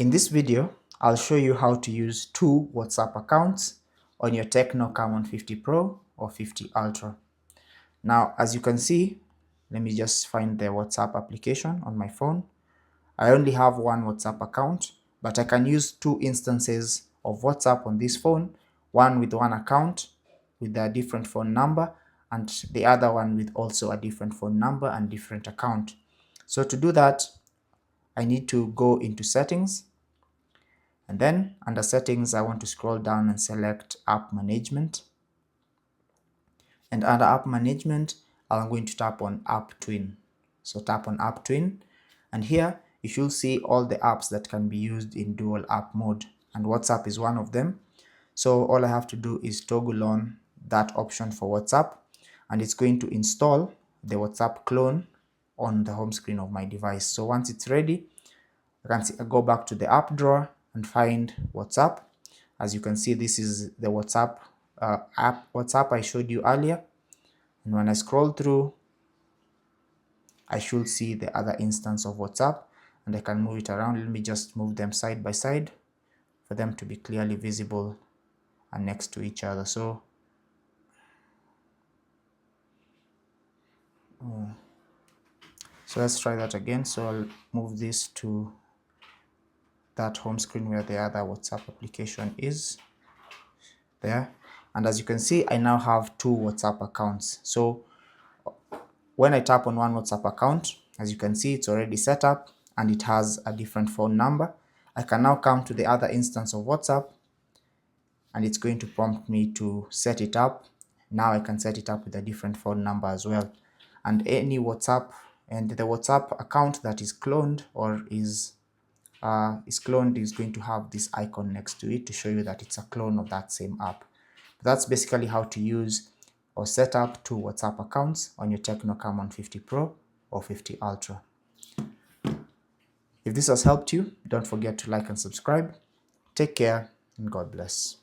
In this video, I'll show you how to use two WhatsApp accounts on your TECNO CAMON 50 Pro or 50 Ultra. Now, as you can see, let me just find the WhatsApp application on my phone. I only have one WhatsApp account, but I can use two instances of WhatsApp on this phone, one with one account with a different phone number and the other one with also a different phone number and different account. So to do that, I need to go into settings, and then under settings I want to scroll down and select app management, and under app management I'm going to tap on app twin. So tap on app twin, and here you should see all the apps that can be used in dual app mode, and WhatsApp is one of them. So all I have to do is toggle on that option for WhatsApp, and it's going to install the WhatsApp clone on the home screen of my device. So once it's ready, I go back to the app drawer and find WhatsApp. As you can see, this is the WhatsApp WhatsApp I showed you earlier, and when I scroll through, I should see the other instance of WhatsApp, and I can move it around. Let me just move them side by side for them to be clearly visible and next to each other. So let's try that again. So I'll move this to that home screen where the other WhatsApp application is there, and as you can see, I now have two WhatsApp accounts. So when I tap on one WhatsApp account, as you can see, it's already set up and it has a different phone number. I can now come to the other instance of WhatsApp and it's going to prompt me to set it up. Now I can set it up with a different phone number as well, and any WhatsApp and the WhatsApp account that is cloned or is going to have this icon next to it to show you that it's a clone of that same app. That's basically how to use or set up two WhatsApp accounts on your TECNO CAMON 50 Pro or 50 Ultra. If this has helped you, don't forget to like and subscribe. Take care and God bless.